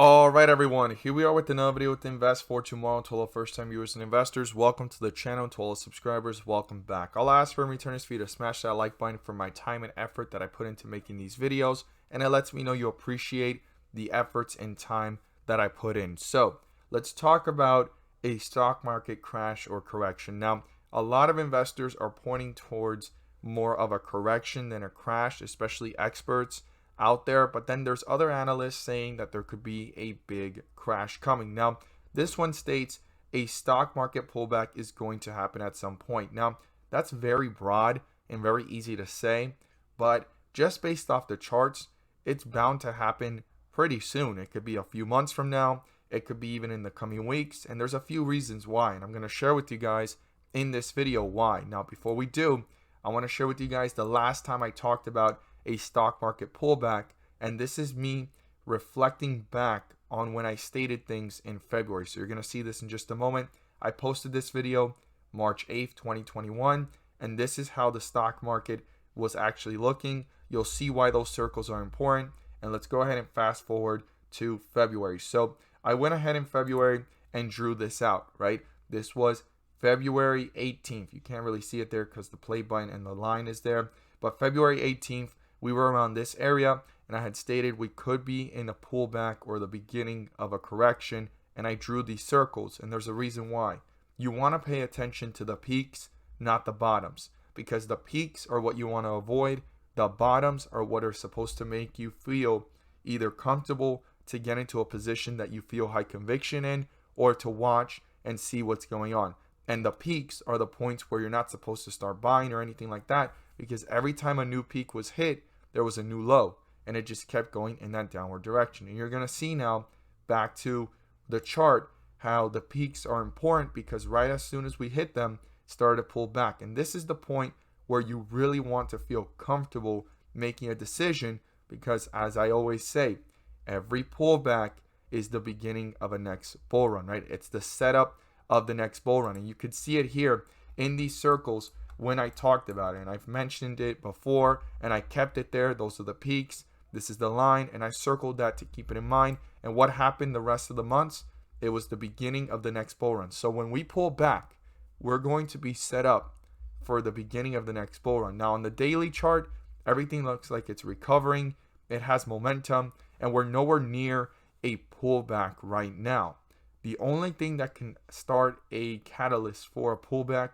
All right, everyone, here we are with another video with Invest for Tomorrow. To all first-time viewers and investors, welcome to the channel. To all subscribers, welcome back. I'll ask for in return this video to smash that like button for my time and effort that I put into making these videos, and it lets me know you appreciate the efforts and time that I put in. So let's talk about a stock market crash or correction. Now, a lot of investors are pointing towards more of a correction than a crash, especially experts out there, but then there's other analysts saying that there could be a big crash coming. Now, this one states a stock market pullback is going to happen at some point. Now, that's very broad and very easy to say, but just based off the charts, it's bound to happen pretty soon. It could be a few months from now, it could be even in the coming weeks, and there's a few reasons why, and I'm going to share with you guys in this video why. Now, before we do, I want to share with you guys the last time I talked about a stock market pullback, and this is me reflecting back on when I stated things in February. So you're going to see this in just a moment. I posted this video March 8th, 2021, and this is how the stock market was actually looking. You'll see why those circles are important, and let's go ahead and fast forward to February. So I went ahead in February and drew this out, right? This was February 18th. You can't really see it there because the play button and the line is there, but February 18th, we were around this area, and I had stated we could be in a pullback or the beginning of a correction, and I drew these circles, and there's a reason why. You want to pay attention to the peaks, not the bottoms, because the peaks are what you want to avoid. The bottoms are what are supposed to make you feel either comfortable to get into a position that you feel high conviction in, or to watch and see what's going on. And the peaks are the points where you're not supposed to start buying or anything like that, because every time a new peak was hit, there was a new low, and it just kept going in that downward direction. And you're going to see now, back to the chart, how the peaks are important, because right as soon as we hit them, started to pull back. And this is the point where you really want to feel comfortable making a decision, because as I always say, every pullback is the beginning of a next bull run, right? It's the setup of the next bull run. And you could see it here in these circles when I talked about it, and I've mentioned it before, and I kept it there. Those are the peaks. This is the line, and I circled that to keep it in mind. And what happened the rest of the months? It was the beginning of the next bull run. So when we pull back, we're going to be set up for the beginning of the next bull run. Now on the daily chart, everything looks like it's recovering. It has momentum, and we're nowhere near a pullback right now. The only thing that can start a catalyst for a pullback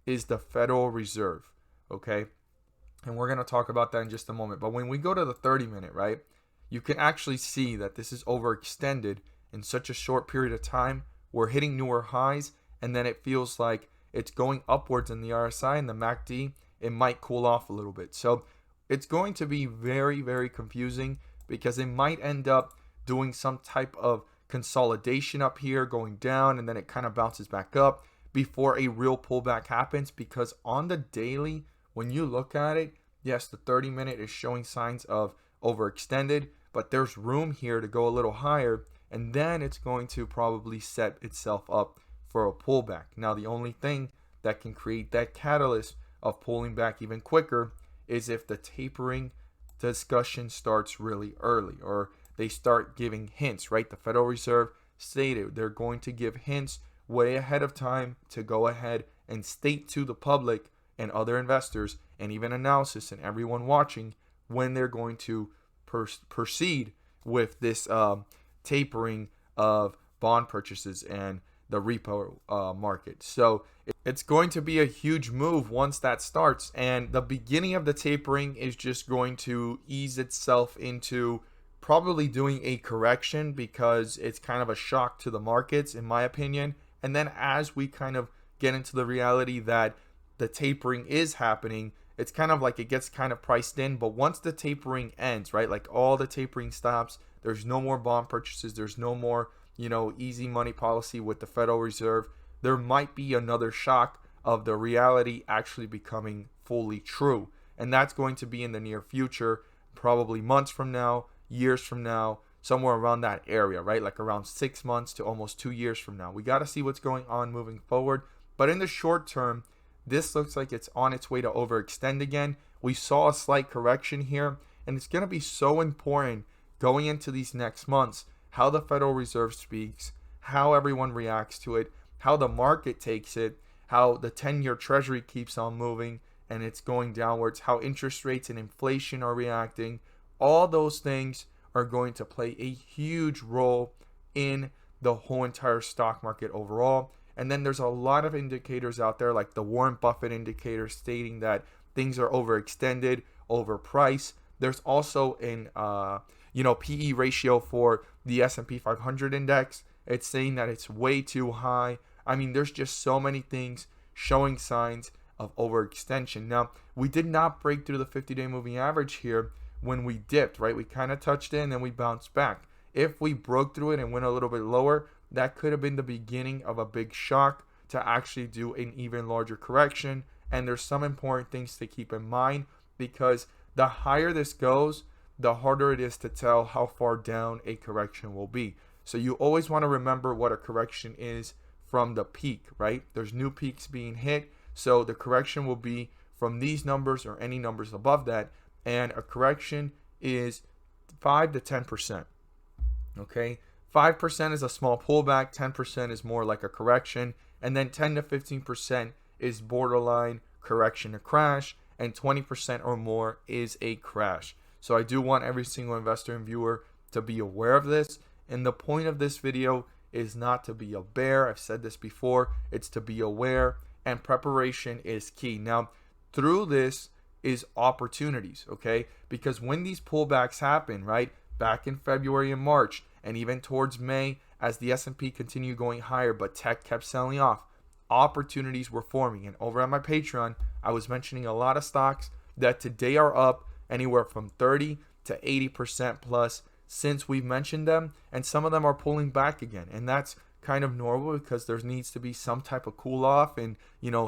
is the Federal Reserve, okay? And we're going to talk about that in just a moment. But when we go to the 30-minute, right, you can actually see that this is overextended in such a short period of time. We're hitting newer highs, and then it feels like it's going upwards in the RSI and the MACD. It might cool off a little bit. So it's going to be very, very confusing, because it might end up doing some type of consolidation up here, going down, and then it kind of bounces back up before a real pullback happens. Because on the daily, when you look at it, yes, the 30-minute is showing signs of overextended, but there's room here to go a little higher, and then it's going to probably set itself up for a pullback. Now, the only thing that can create that catalyst of pulling back even quicker is if the tapering discussion starts really early, or they start giving hints, right? The Federal Reserve stated they're going to give hints way ahead of time to go ahead and state to the public and other investors, and even analysis and everyone watching, when they're going to proceed with this tapering of bond purchases and the repo market. So it's going to be a huge move once that starts, and the beginning of the tapering is just going to ease itself into probably doing a correction, because it's kind of a shock to the markets, in my opinion. And then as we kind of get into the reality that the tapering is happening, it's kind of like it gets kind of priced in. But once the tapering ends, right, like all the tapering stops, there's no more bond purchases, there's no more, easy money policy with the Federal Reserve, there might be another shock of the reality actually becoming fully true. And that's going to be in the near future, probably months from now, years from now, somewhere around that area, right? Like around 6 months to almost 2 years from now. We got to see what's going on moving forward. But in the short term, this looks like it's on its way to overextend again. We saw a slight correction here, and it's going to be so important going into these next months how the Federal Reserve speaks, how everyone reacts to it, how the market takes it, how the 10-year Treasury keeps on moving and it's going downwards, how interest rates and inflation are reacting. All those things are going to play a huge role in the whole entire stock market overall. And then there's a lot of indicators out there, like the Warren Buffett indicator, stating that things are overextended, overpriced. There's also an PE ratio for the S&P 500 index. It's saying that it's way too high. I mean, there's just so many things showing signs of overextension. Now, we did not break through the 50-day moving average here when we dipped, right? We kind of touched it and then we bounced back. If we broke through it and went a little bit lower, that could have been the beginning of a big shock to actually do an even larger correction. And there's some important things to keep in mind, because the higher this goes, the harder it is to tell how far down a correction will be. So you always want to remember what a correction is from the peak, right? There's new peaks being hit. So the correction will be from these numbers or any numbers above that. And a correction is 5 to 10%. Okay, 5% is a small pullback, 10% is more like a correction, and then 10 to 15% is borderline correction to crash, and 20% or more is a crash. So I do want every single investor and viewer to be aware of this. And the point of this video is not to be a bear. I've said this before. It's to be aware, and preparation is key. Now, through this is opportunities, okay? Because when these pullbacks happen, right, back in February and March, and even towards May, as the S&P continued going higher, but tech kept selling off, opportunities were forming. And over on my Patreon, I was mentioning a lot of stocks that today are up anywhere from 30 to 80% plus since we've mentioned them, and some of them are pulling back again. And that's kind of normal, because there needs to be some type of cool off and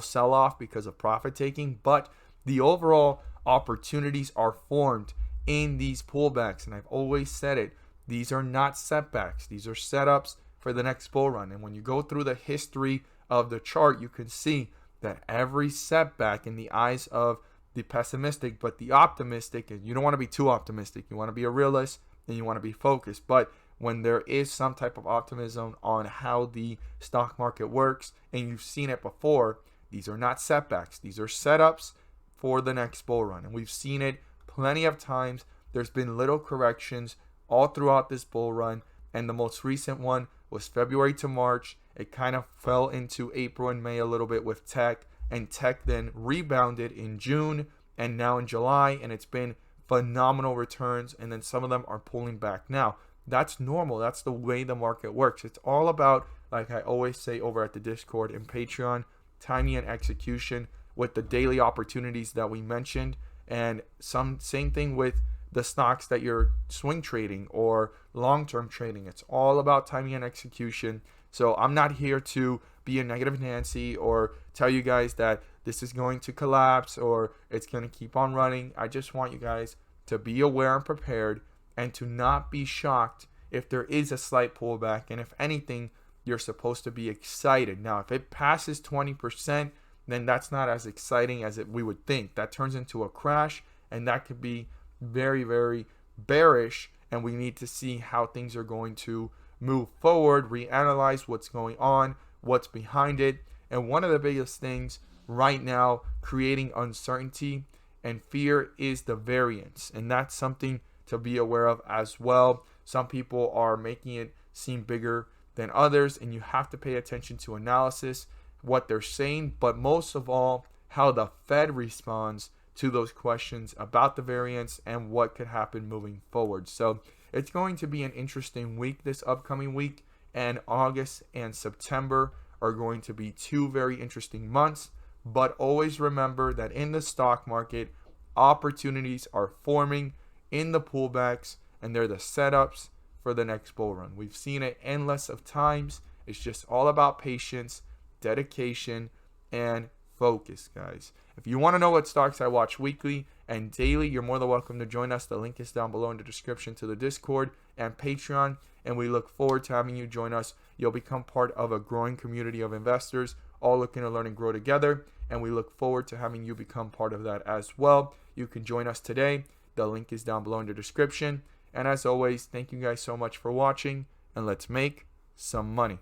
sell off because of profit taking. But the overall opportunities are formed in these pullbacks, and I've always said it, these are not setbacks, these are setups for the next bull run. And when you go through the history of the chart, you can see that every setback, in the eyes of the pessimistic but the optimistic, and you don't want to be too optimistic, you want to be a realist and you want to be focused, but when there is some type of optimism on how the stock market works, and you've seen it before, these are not setbacks, these are setups for the next bull run. And we've seen it plenty of times. There's been little corrections all throughout this bull run, and the most recent one was February to March. It kind of fell into April and May a little bit with tech, and tech then rebounded in June and now in July, and it's been phenomenal returns, and then some of them are pulling back now. That's normal. That's the way the market works. It's all about, like I always say over at the Discord and Patreon, timing and execution with the daily opportunities that we mentioned, and same thing with the stocks that you're swing trading or long-term trading. It's all about timing and execution. So I'm not here to be a negative Nancy or tell you guys that this is going to collapse or it's going to keep on running. I just want you guys to be aware and prepared, and to not be shocked if there is a slight pullback. And if anything, you're supposed to be excited. Now, if it passes 20%, then that's not as exciting as we would think. That turns into a crash, and that could be very, very bearish, and we need to see how things are going to move forward, reanalyze what's going on, what's behind it. And one of the biggest things right now creating uncertainty and fear is the variance, and that's something to be aware of as well. Some people are making it seem bigger than others, and you have to pay attention to analysis, what they're saying, but most of all, how the Fed responds to those questions about the variance and what could happen moving forward. So it's going to be an interesting week this upcoming week, and August and September are going to be two very interesting months. But always remember that in the stock market, opportunities are forming in the pullbacks, and they're the setups for the next bull run. We've seen it endless of times. It's just all about patience, dedication, and focus, guys. If you want to know what stocks I watch weekly and daily, you're more than welcome to join us. The link is down below in the description to the Discord and Patreon, and we look forward to having you join us. You'll become part of a growing community of investors, all looking to learn and grow together, and we look forward to having you become part of that as well. You can join us today. The link is down below in the description. And as always, thank you guys so much for watching, and let's make some money.